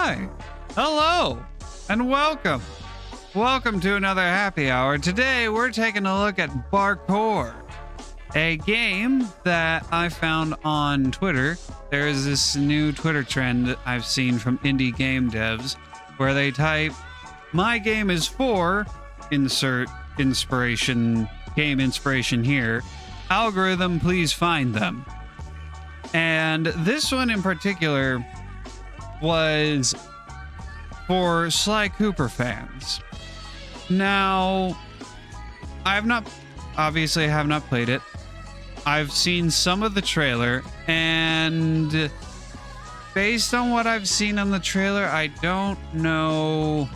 Hi, hello, and welcome. Welcome to another happy hour. Today we're taking a look at Barkour, a game that I found on Twitter. There is this new Twitter trend I've seen from indie game devs where they type, "My game is for," insert inspiration, game inspiration here, "algorithm, please find them." And this one in particular was for Sly Cooper fans. Now, obviously I have not played it. I've seen some of the trailer, and based on what I've seen on the trailer, I don't know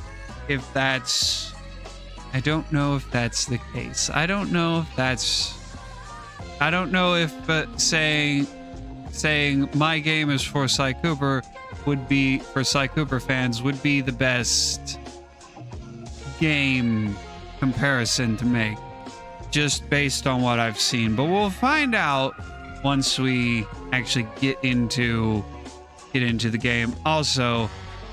if that's the case. I don't know if saying my game is for Sly Cooper would be, for Sly Cooper fans, would be the best game comparison to make, just based on what I've seen. But we'll find out once we actually get into the game. Also,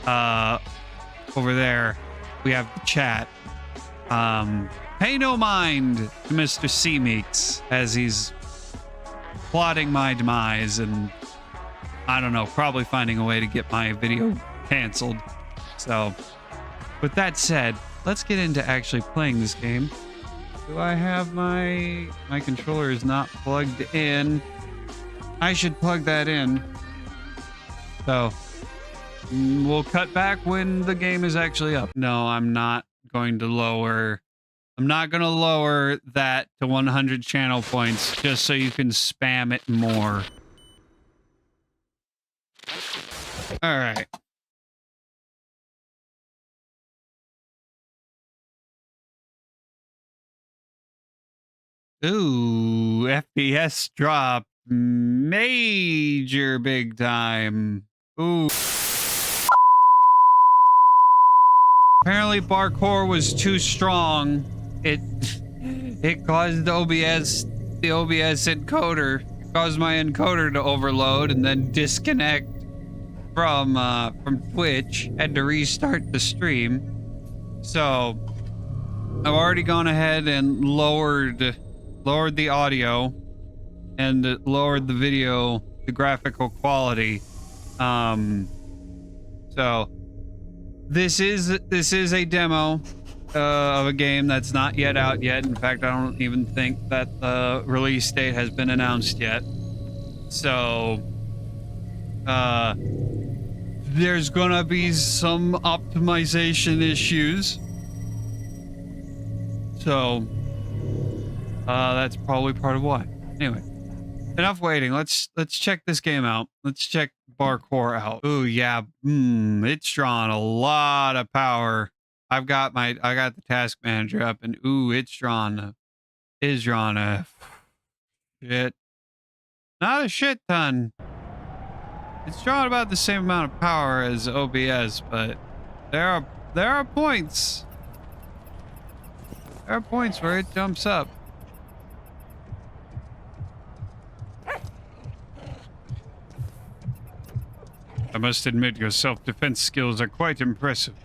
over there we have the chat. Pay no mind to Mr. C Meeks as he's plotting my demise and, I don't know, probably finding a way to get my video canceled. So, with that said, let's get into actually playing this game. Do I have my controller is not plugged in. I should plug that in. So, we'll cut back when the game is actually up. No, I'm not going to lower that to 100 channel points just so you can spam it more. All right. Ooh, FPS drop major big time. Ooh. Apparently Barkour was too strong. It caused the OBS encoder, caused my encoder to overload and then disconnect from Twitch. Had to restart the stream. So I've already gone ahead and lowered the audio and lowered the video, the graphical quality. So this is a demo of a game that's not yet out yet. In fact, I don't even think that the release date has been announced yet. So there's gonna be some optimization issues. So that's probably part of why. Anyway, enough waiting. Let's check this game out. Let's check Barkour out. Ooh, yeah. It's drawing a lot of power. I got the task manager up, and ooh, it's drawing a shit. Not a shit ton. It's drawing about the same amount of power as OBS, but there are points. There are points where it jumps up. I must admit, your self-defense skills are quite impressive.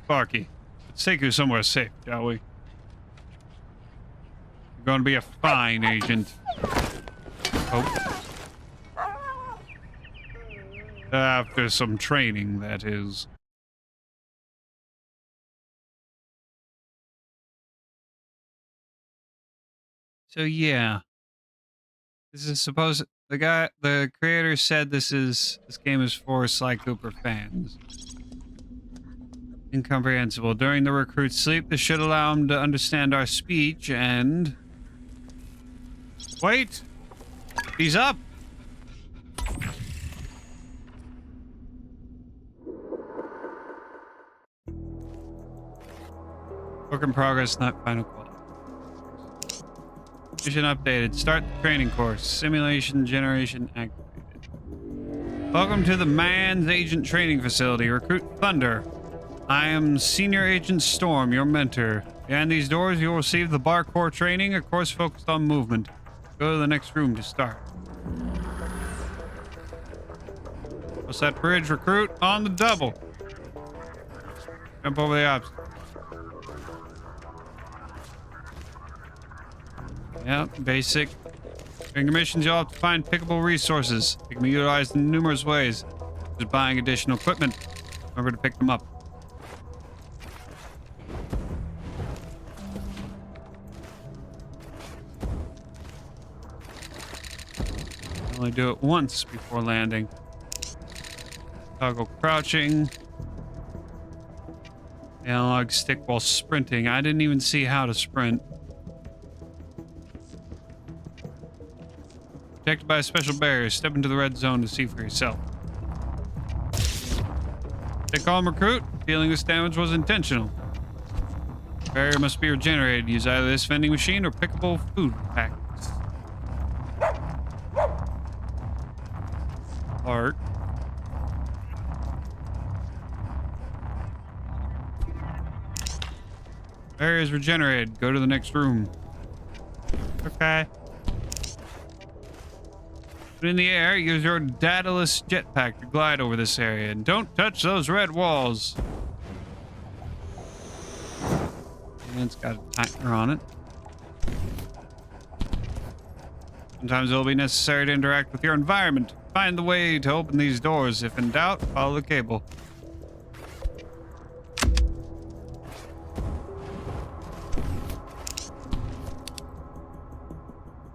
Barky, let's take you somewhere safe, shall we? You're going to be a fine agent. Oh. After some training, that is. So yeah. This is supposed... The creator said this game is for Sly Cooper fans. Incomprehensible. During the recruit's sleep, this should allow him to understand our speech and... Wait! He's up! Work in progress, not final quality. Mission updated. Start the training course. Simulation generation activated. Welcome to the Man's Agent Training Facility. Recruit Thunder. I am Senior Agent Storm, your mentor. Behind these doors, you will receive the Barkour training, a course focused on movement. Go to the next room to start. What's that bridge, recruit? On the double. Jump over the obstacle. Yeah, basic. During your missions, you'll have to find pickable resources. They can be utilized in numerous ways. Just buying additional equipment. Remember to pick them up. Only do it once before landing. Toggle crouching. Analog stick while sprinting. I didn't even see how to sprint. Protected by a special barrier. Step into the red zone to see for yourself. Stay calm, recruit. Feeling this damage was intentional. Barrier must be regenerated. Use either this vending machine or pickable food packets. Art. Barrier is regenerated. Go to the next room. Okay. In the air, use your dataless jetpack to glide over this area. And don't touch those red walls. And it's got a timer on it. Sometimes it will be necessary to interact with your environment. Find the way to open these doors. If in doubt, follow the cable.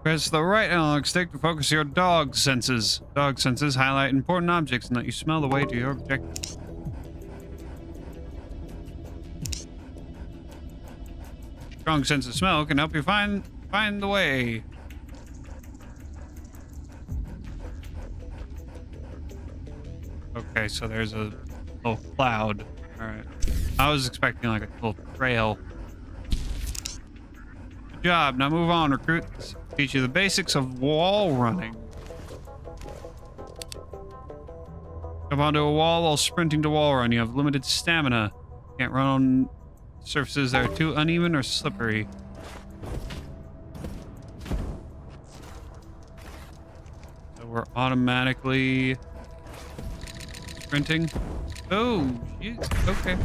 Press the right analog stick to focus your dog senses. Dog senses highlight important objects and let you smell the way to your objective. Strong sense of smell can help you find the way. Okay, so there's a little cloud. All right. I was expecting like a little trail. Good job. Now move on, recruits. Teach you the basics of wall running. Jump onto a wall while sprinting to wall run. You have limited stamina. Can't run on surfaces that are too uneven or slippery. So we're automatically sprinting. Oh, shit. Okay.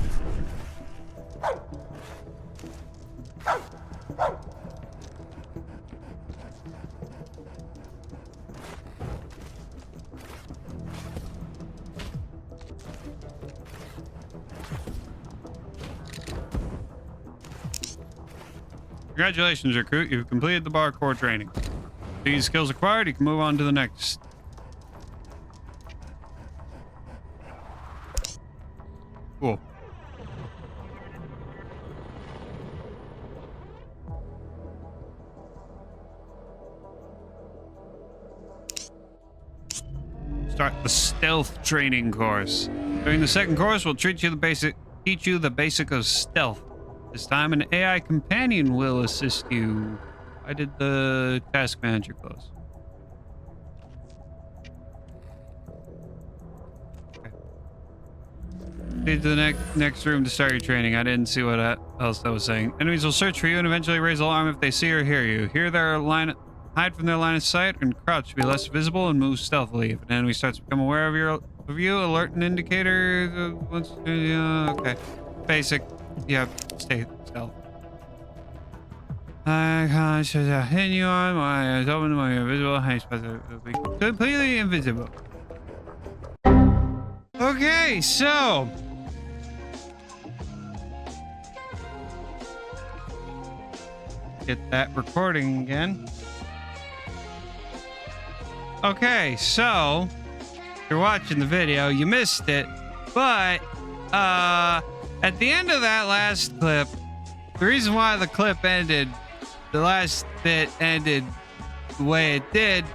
Congratulations, recruit. You've completed the Barkour training. These skills acquired, you can move on to the next. Cool. Start the stealth training course. During the second course, we'll teach you the basic of stealth. This time, an AI companion will assist you. I did the task manager close. Okay. Lead to the next room to start your training. I didn't see what else I was saying. Enemies will search for you and eventually raise alarm if they see or hear you. Hide from their line of sight and crouch to be less visible and move stealthily. If an enemy starts to become aware of you, alert an indicator. Okay. Basic. Yeah, stay stealth. I can't hit you on my open my invisible high spots will be completely invisible. Okay, so get that recording again. Okay, so you're watching the video, you missed it, but at the end of that last clip, the reason why the clip ended, the last bit ended the way it did,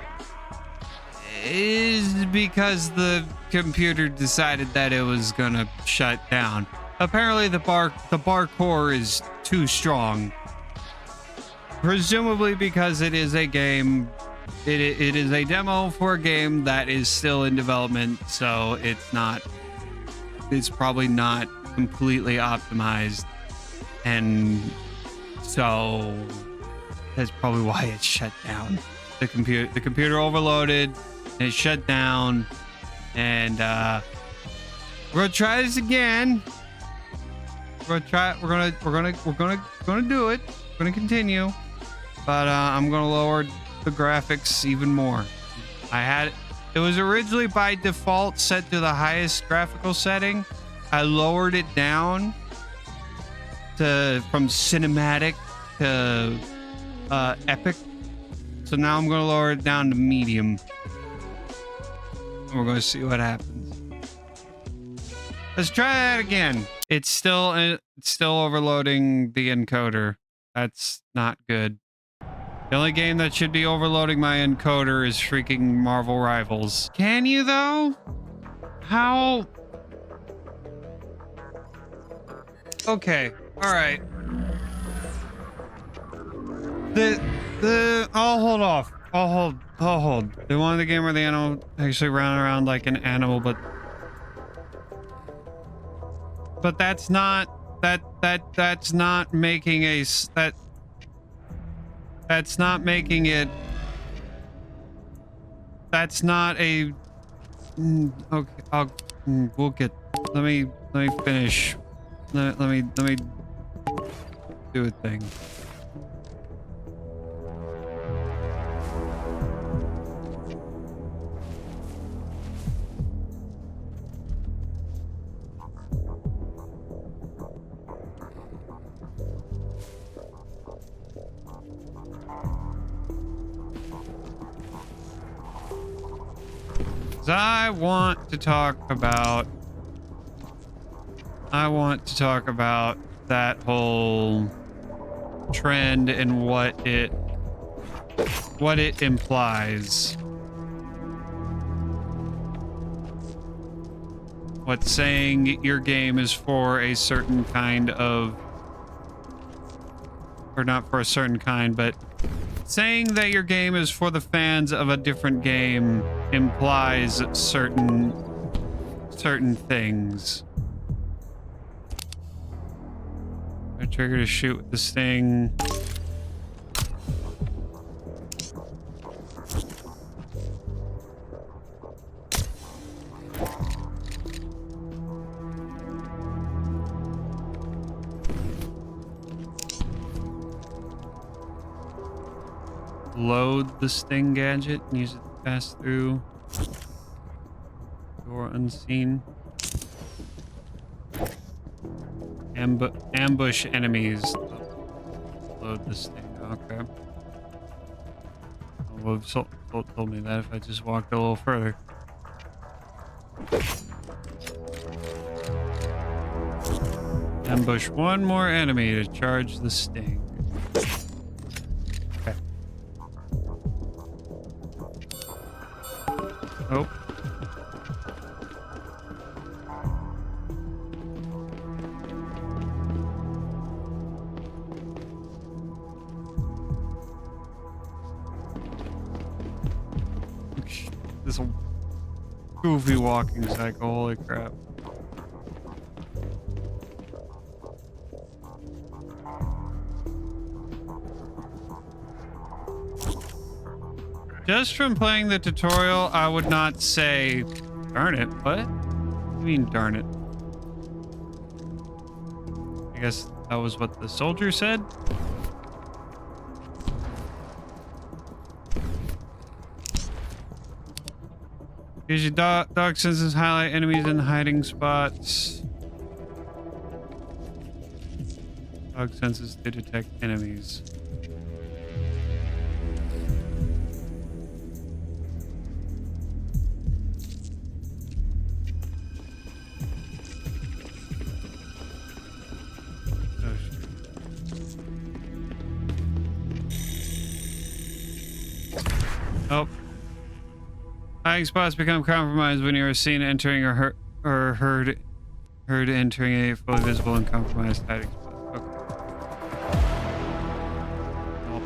is because the computer decided that it was gonna shut down. Apparently the Barkour is too strong. Presumably because it is a game, it is a demo for a game that is still in development, so it's probably not completely optimized, and so that's probably why it shut down. The computer overloaded, and it shut down, And we're gonna try this again. We're gonna do it. We're gonna continue. But I'm gonna lower the graphics even more. It was originally by default set to the highest graphical setting. I lowered it down from cinematic to epic. So now I'm gonna lower it down to medium. We're gonna see what happens. Let's try that again. It's still overloading the encoder. That's not good. The only game that should be overloading my encoder is freaking Marvel Rivals. Can you though? How? Okay. All right. I'll hold off. I'll hold. They wanted the game where the animal actually ran around like an animal, but that's not that's not making that's not making it. That's not a. Okay, we'll get. Let me finish. Let me do a thing. I want to talk about that whole trend and what it implies. What's saying your game is for a certain kind of, or not for a certain kind, but saying that your game is for the fans of a different game implies certain things. I trigger to shoot with the sting. Load the sting gadget and use it to pass through door unseen. Ambush enemies. Load the sting. Okay. Well, Salt told me that if I just walked a little further. Ambush one more enemy to charge the sting. Okay. Oh. This goofy walking cycle, holy crap. Just from playing the tutorial, I would not say, darn it. What? What do you mean, darn it? I guess that was what the soldier said? Use your dog senses, highlight enemies in hiding spots. Dog senses to detect enemies. Oh. Hiding spots become compromised when you are seen entering or heard entering a fully visible and compromised hiding spot. Okay. Well,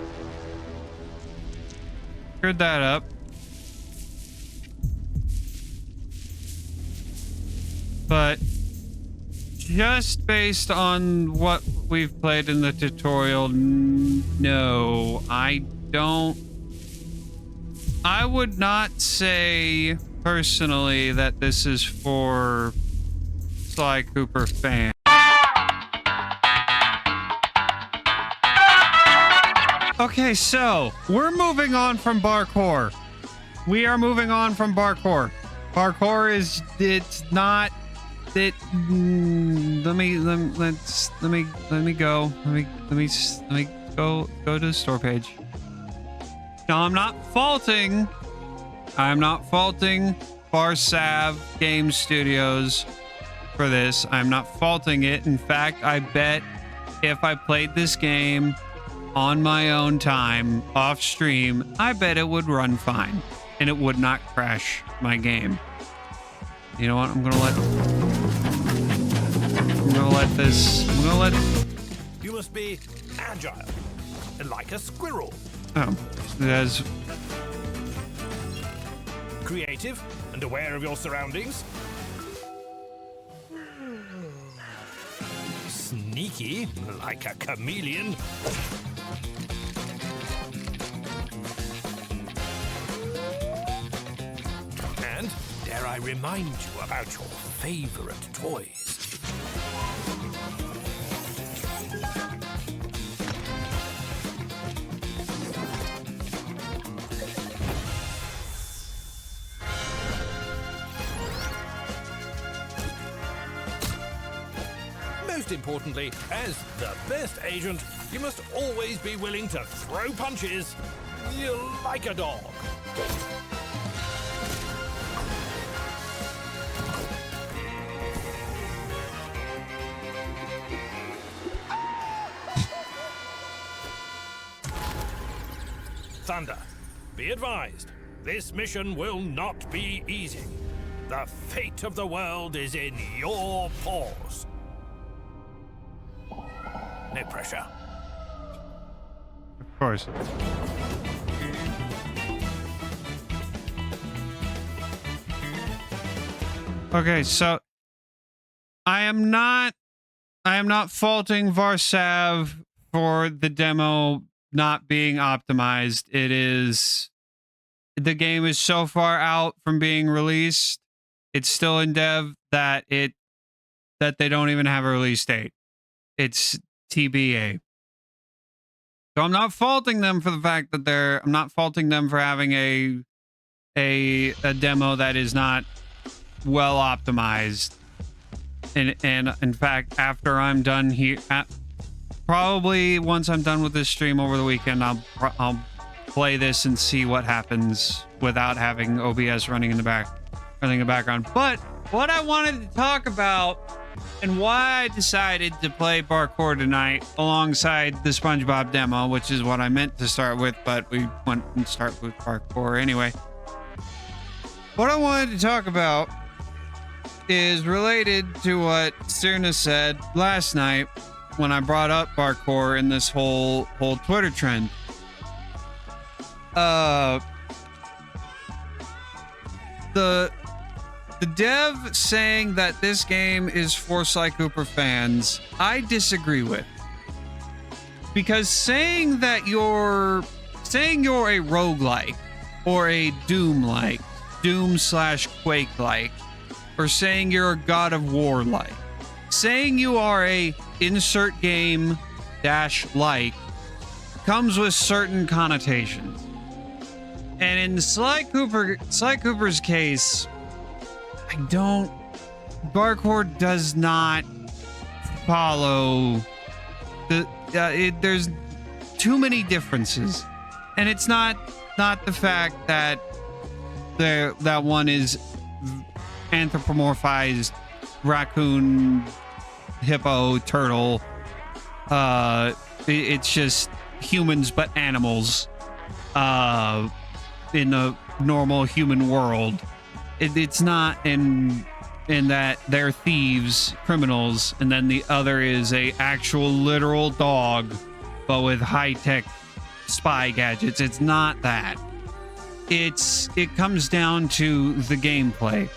cleared that up. But just based on what we've played in the tutorial, no, I would not say, personally that this is for Sly Cooper fans. Okay, so we're moving on from Barkour. We are moving on from Barkour. Barkour is, it's not it. Let me go to the store page. Now I'm not faulting Barsav Game Studios for this. I'm not faulting it. In fact, I bet if I played this game on my own time, off stream, I bet it would run fine and it would not crash my game. You know what? I'm gonna let You must be agile, like a squirrel. Oh, there's creative and aware of your surroundings. Sneaky, like a chameleon. And dare I remind you about your favorite toys? Most importantly, as the best agent, you must always be willing to throw punches. You're like a dog. Thunder, be advised, this mission will not be easy. The fate of the world is in your paws. No pressure. Of course. Okay, so I am not faulting Barsav for the demo not being optimized. The game is so far out from being released. It's still in dev that they don't even have a release date. It's TBA. So I'm not faulting them for the fact that I'm not faulting them for having a demo that is not well optimized. And in fact, after I'm done here, probably once I'm done with this stream over the weekend, I'll play this and see what happens without having OBS running in the background. But what I wanted to talk about and why I decided to play Barkour tonight alongside the SpongeBob demo, which is what I meant to start with, but we went and start with Barkour anyway. What I wanted to talk about is related to what Sirna said last night when I brought up Barkour in this whole Twitter trend. The dev saying that this game is for Sly Cooper fans, I disagree with. Because saying you're a roguelike or a Doom-like, Doom/Quake-like, or saying you're a God of War-like, saying you are a insert game -like comes with certain connotations. And in Sly Cooper's case, Barkour does not follow there's too many differences. And it's not the fact that that one is anthropomorphized raccoon, hippo, turtle. It's just humans but animals in a normal human world. It's not in that they're thieves, criminals, and then the other is a actual literal dog but with high-tech spy gadgets. It's not that. It comes down to the gameplay.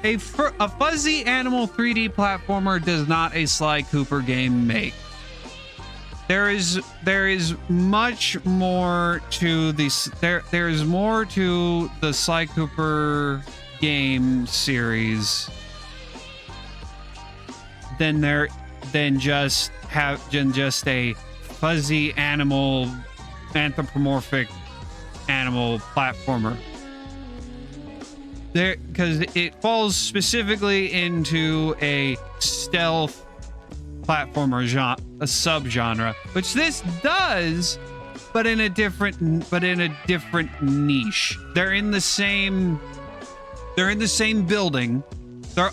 A fuzzy animal 3D platformer does not a Sly Cooper game make. there is much more to this. There is more to the Sly Cooper game series than just a fuzzy anthropomorphic animal platformer. Because it falls specifically into a stealth platformer a subgenre, which this does, but in a different niche. They're in the same building.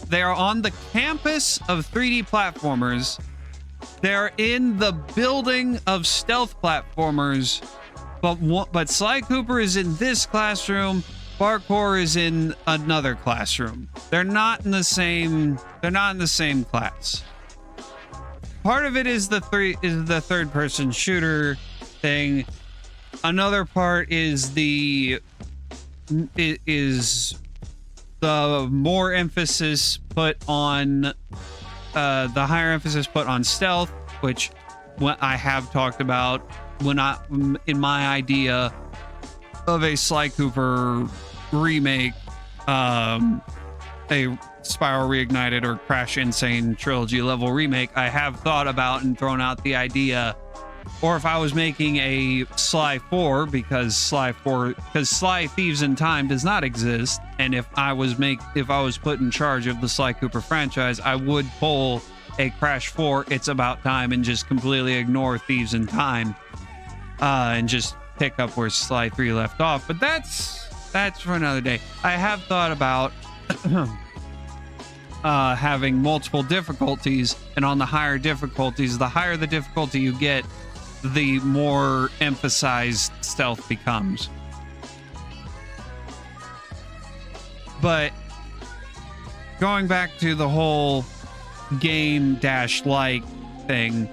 They are on the campus of 3D platformers. They're in the building of stealth platformers, but Sly Cooper is in this classroom. Barkour is in another classroom. They're not in the same class. Part of it is the third person shooter thing. Another part is the more emphasis put on the higher emphasis put on stealth, which I have talked about in my idea of a Sly Cooper remake, a Spiral Reignited or Crash Insane trilogy level remake. I have thought about and thrown out the idea, or if I was making a Sly 4, because Sly Thieves in Time does not exist, and if I was put in charge of the Sly Cooper franchise, I would pull a Crash 4 It's About Time and just completely ignore Thieves in Time, and just pick up where Sly 3 left off. But that's for another day. I have thought about having multiple difficulties, and on the higher difficulties, the higher the difficulty you get, the more emphasized stealth becomes. But going back to the whole game-like thing,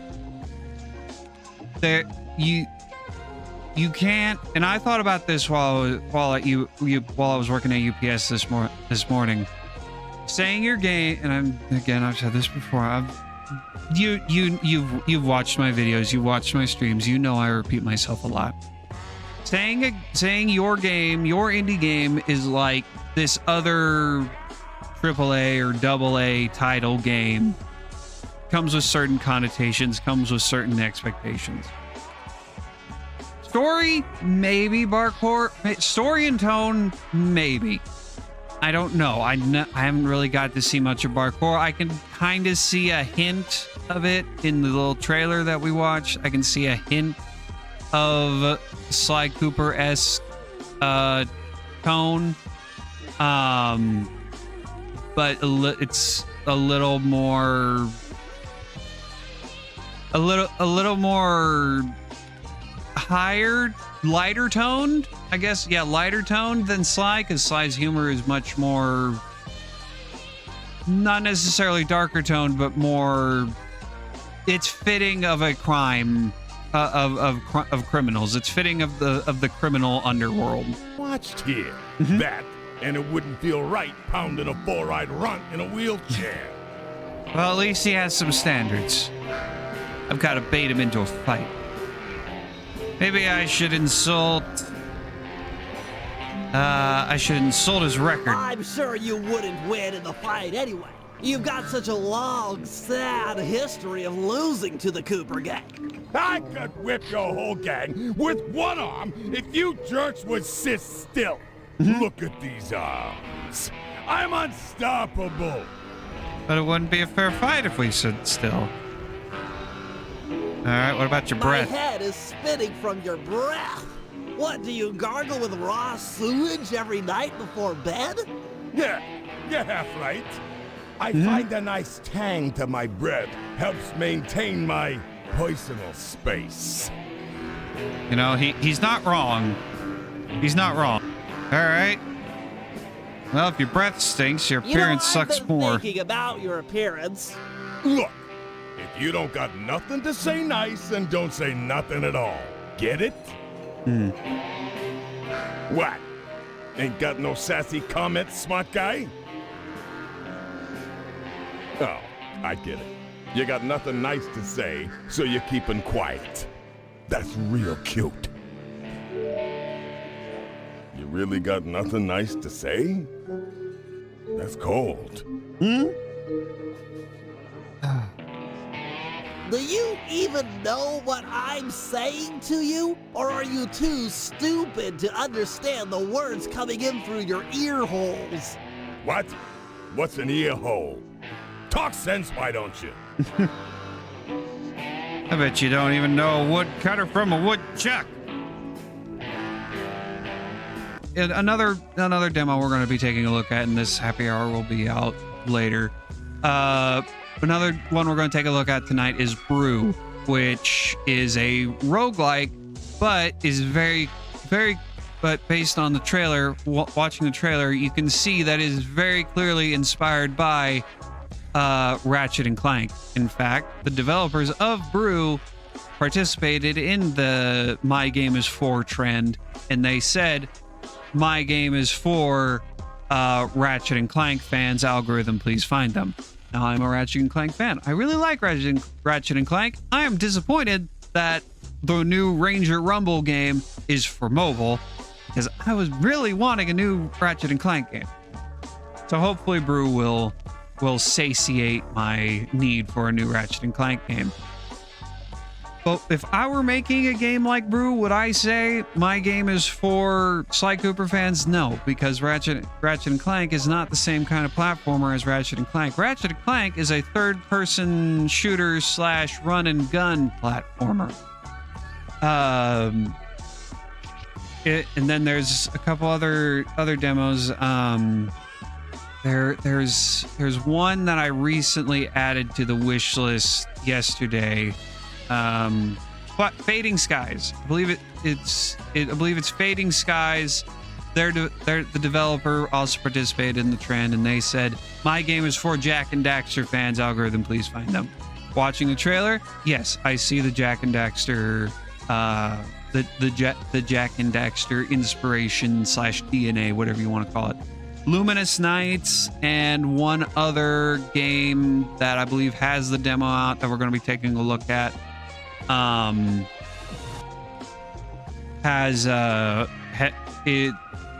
you can't, and I thought about this while I was working at UPS this morning. Saying your game, and I've said this before. You've watched my videos, you watched my streams. You know I repeat myself a lot. Saying your game, your indie game, is like this other AAA or AA title game. Comes with certain connotations, comes with certain expectations. Story, maybe. Barkour, story and tone, maybe. I don't know. I haven't really got to see much of Barkour. I can kind of see a hint of it in the little trailer that we watched. I can see a hint of Sly Cooper-esque tone. But it's a little more higher, lighter toned, I guess. Yeah, lighter toned than Sly, because Sly's humor is much more, not necessarily darker toned, but more, it's fitting of a crime, of criminals. It's fitting of the criminal underworld. Watched here. That, and it wouldn't feel right pounding a four-eyed runt in a wheelchair. Well, at least he has some standards. I've got to bait him into a fight. Maybe I should insult his record. I'm sure you wouldn't win in the fight anyway. You've got such a long, sad history of losing to the Cooper gang. I could whip your whole gang with one arm if you jerks would sit still. Look at these arms. I'm unstoppable. But it wouldn't be a fair fight if we stood still. All right, what about your breath? My head is spinning from your breath. What, do you gargle with raw sewage every night before bed? Yeah, you're half right. I find a nice tang to my breath. Helps maintain my personal space. You know, he's not wrong. He's not wrong. All right. Well, if your breath stinks, your appearance sucks I've been more. thinking about your appearance. Look, if you don't got nothing to say nice, then don't say nothing at all. Get it? What? Ain't got no sassy comments, smart guy? Oh, I get it. You got nothing nice to say, so you're keeping quiet. That's real cute. You really got nothing nice to say? That's cold. Do you even know what I'm saying to you? Or are you too stupid to understand the words coming in through your ear holes? What? What's an ear hole? Talk sense, why don't you? I bet you don't even know a woodcutter from a woodchuck. And another demo we're going to be taking a look at, and this happy hour will be out later. Another one we're going to take a look at tonight is Brew, which is a roguelike, but is but based on the trailer, watching the trailer, you can see that it is very clearly inspired by Ratchet and Clank. In fact, the developers of Brew participated in the My Game is 4 trend, and they said, my game is for Ratchet and Clank fans. Algorithm, please find them. Now, I'm a Ratchet and Clank fan. I really like Ratchet and Clank. I am disappointed that the new Ranger Rumble game is for mobile, because I was really wanting a new Ratchet and Clank game. So hopefully Brew will satiate my need for a new Ratchet and Clank game. But if I were making a game like Brew, would I say my game is for Sly Cooper fans? No, because Ratchet and Clank is not the same kind of platformer as Ratchet and Clank. Ratchet and Clank is a third-person shooter / run-and-gun platformer. And then there's a couple other demos. There's one that I recently added to the wish list yesterday. But Fading Skies, I believe it's Fading Skies. The developer also participated in the trend, and they said, my game is for Jak and Daxter fans. Algorithm, please find them. Watching the trailer, yes, I see the Jak and Daxter, the Jak and Daxter inspiration / DNA, whatever you want to call it. Luminous Nights and one other game that I believe has the demo out that we're going to be taking a look at.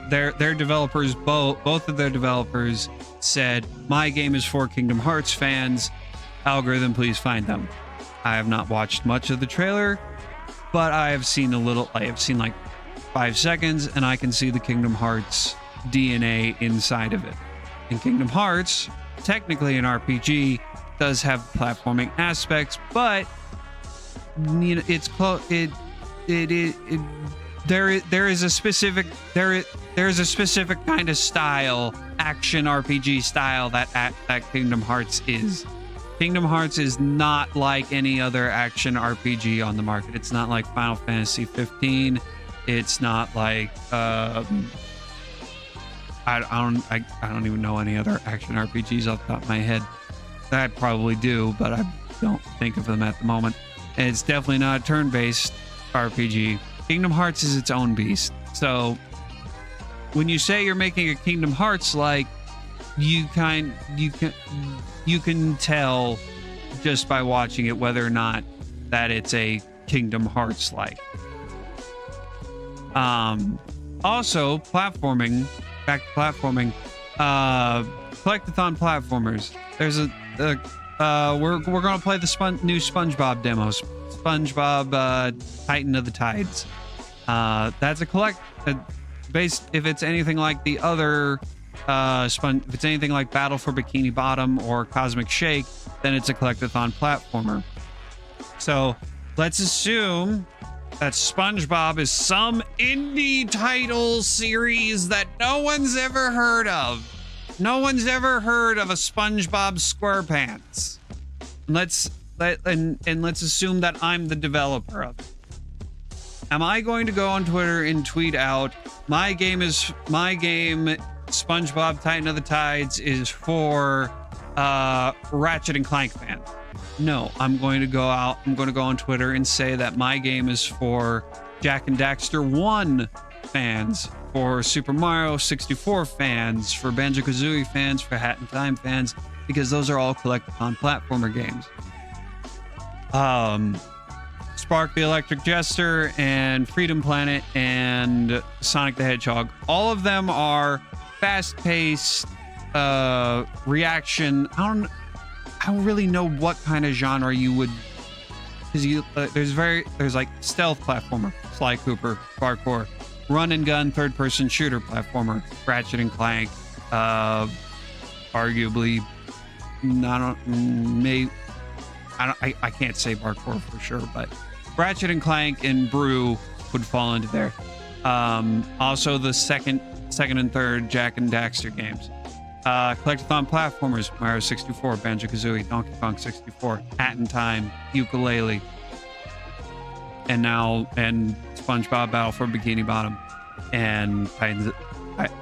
Their developers, both of their developers said, my game is for Kingdom Hearts fans. Algorithm, please find them. I have not watched much of the trailer, but I have seen like 5 seconds, and I can see the Kingdom Hearts DNA inside of it. And Kingdom Hearts, technically an RPG, does have platforming aspects, but you know, it's close. There is a specific kind of style, action RPG style that Kingdom Hearts is. Kingdom Hearts is not like any other action RPG on the market. It's not like Final Fantasy 15. It's not like I don't even know any other action RPGs off the top of my head. I probably do, but I don't think of them at the moment. And it's definitely not a turn-based RPG. Kingdom Hearts is its own beast. So when you say you're making a Kingdom Hearts like, you can tell just by watching it whether or not that it's a Kingdom Hearts like. Also, platforming. Back to platforming. Collectathon platformers. There's we're gonna play the new SpongeBob demos. SpongeBob Titan of the Tides. That's based, if it's anything like the other if it's anything like Battle for Bikini Bottom or Cosmic Shake, then it's a collectathon platformer. So let's assume that SpongeBob is some indie title series that no one's ever heard of. No one's ever heard of a SpongeBob SquarePants. Let's assume that I'm the developer of it. Am I going to go on Twitter and tweet out, my game, SpongeBob Titan of the Tides, is for Ratchet and Clank fans? No, I'm going to go on Twitter and say that my game is for Jak and Daxter 1 fans, for Super Mario 64 fans, for Banjo-Kazooie fans, for Hat in Time fans, because those are all collectathon platformer games. Spark the Electric Jester, and Freedom Planet, and Sonic the Hedgehog. All of them are fast-paced reaction. I don't really know what kind of genre you would, because there's like stealth platformer, Sly Cooper, Barkour, run and gun third-person shooter platformer, Ratchet and Clank, arguably, I can't say Barkour for sure, but Ratchet and Clank and Brew would fall into there. Also the second and third Jak and Daxter games. Collectathon platformers, Mario 64, Banjo-Kazooie, Donkey Kong 64, Hat in Time, Ukulele, and SpongeBob Battle for Bikini Bottom, and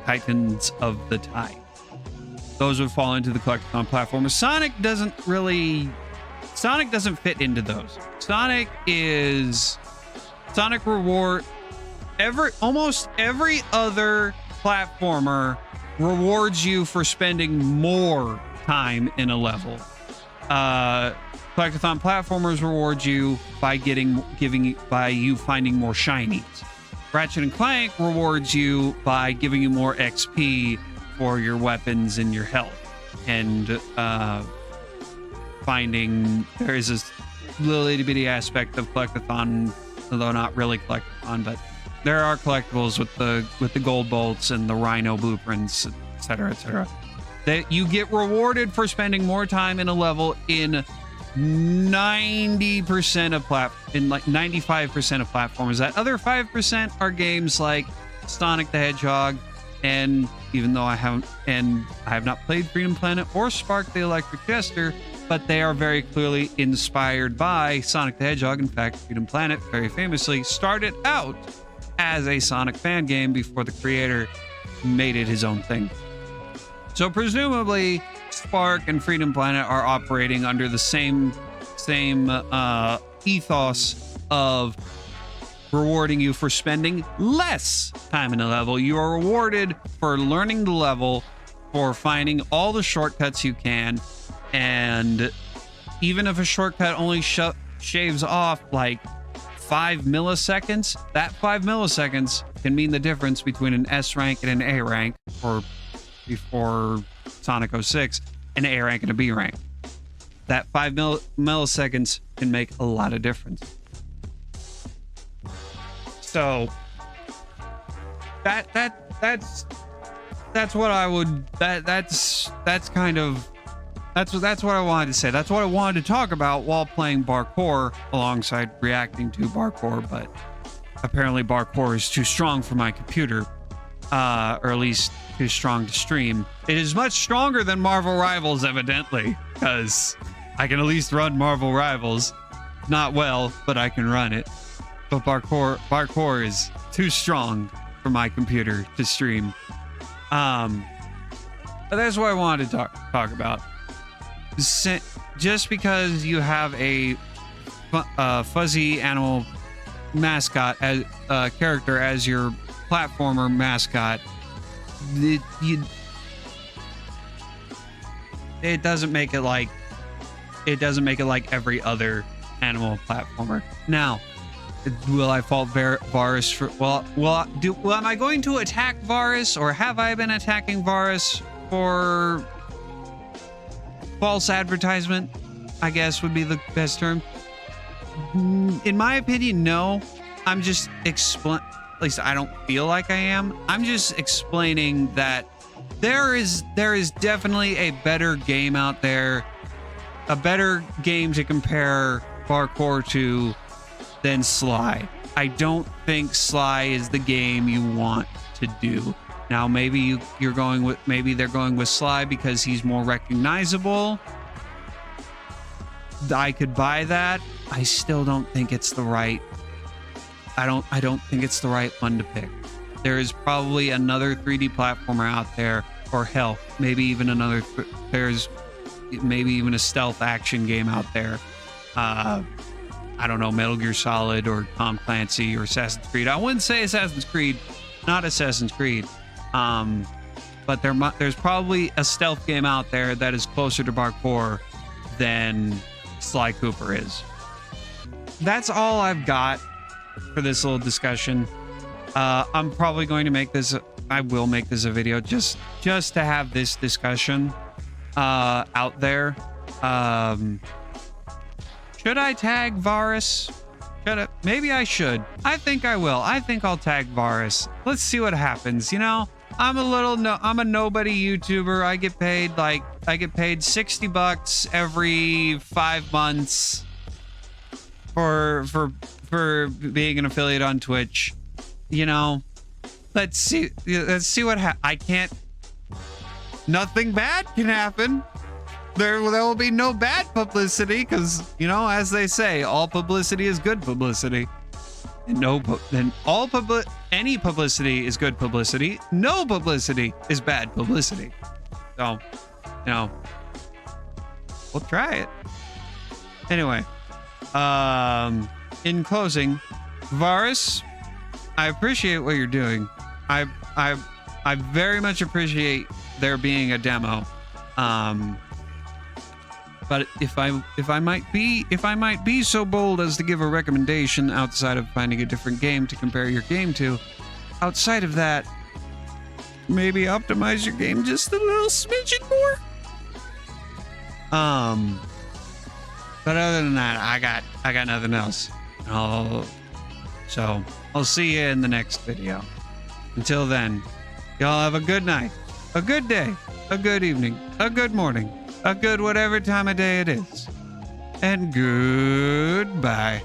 Titans of the Tide. Those would fall into the Collectathon platformers. Sonic doesn't fit into those. Almost every other platformer rewards you for spending more time in a level. Collectathon platformers rewards you by by you finding more shinies. Ratchet and Clank rewards you by giving you more XP for your weapons and your health. And there is this little itty bitty aspect of Collectathon, although not really Collectathon, but there are collectibles with the gold bolts and the Rhino blueprints, etc., etc. That you get rewarded for spending more time in a level in 95% of platformers. That other 5% are games like Sonic the Hedgehog, and even though I have not played Freedom Planet or Spark the Electric Jester, but they are very clearly inspired by Sonic the Hedgehog. In fact, Freedom Planet very famously started out as a Sonic fan game before the creator made it his own thing. So presumably Spark and Freedom Planet are operating under the same ethos of rewarding you for spending less time in a level. You are rewarded for learning the level, for finding all the shortcuts you can, and even if a shortcut only shaves off like 5 milliseconds, that 5 milliseconds can mean the difference between an S rank and an A rank, or before Sonic 06, an A rank and a B rank. That 5 milliseconds can make a lot of difference. So that's what I would, that's what I wanted to say. That's what I wanted to talk about while playing Barkour alongside reacting to Barkour, but apparently Barkour is too strong for my computer, or at least too strong to stream. It is much stronger than Marvel Rivals, evidently, because I can at least run Marvel Rivals. Not well, but I can run it. But Barkour is too strong for my computer to stream. But that's what I wanted to talk about. Just because you have a fuzzy animal mascot as character as your platformer mascot, it doesn't make it like every other animal platformer. Now, will I fault Varus for? Am I going to attack Varus, or have I been attacking Varus for false advertisement, I guess would be the best term? In my opinion, no. I'm just at least I don't feel like I am. I'm just explaining that there is definitely a better game out there, a better game to compare Barkour to than Sly. I don't think Sly is the game you want to do. Now, maybe they're going with Sly because he's more recognizable. I could buy that. I still don't think it's the right. I don't think it's the right one to pick. There is probably another 3D platformer out there, or hell, maybe even there's maybe even a stealth action game out there. I don't know, Metal Gear Solid or Tom Clancy or Assassin's Creed. I wouldn't say Assassin's Creed, not Assassin's Creed. But there's probably a stealth game out there that is closer to Barkour than Sly Cooper is. that's all I've got for this little discussion. I'm probably going to make this. I will make this a video just to have this discussion out there. Should I tag Varus? Maybe I should. I think I will. I think I'll tag Varus. Let's see what happens. You know, I'm a nobody YouTuber. I get paid $60 every 5 months for being an affiliate on Twitch. You know, let's see what I can't. Nothing bad can happen. There will be no bad publicity because, you know, as they say, all publicity is good publicity. And any publicity is good publicity. No publicity is bad publicity. So, you know, we'll try it. Anyway, in closing, Varus, I appreciate what you're doing. I very much appreciate there being a demo. But if I might be so bold as to give a recommendation outside of finding a different game to compare your game to, outside of that, maybe optimize your game just a little smidgen more. But other than that, I got nothing else. So I'll see you in the next video. Until then, y'all have a good night, a good day, a good evening, a good morning, a good whatever time of day it is. And goodbye.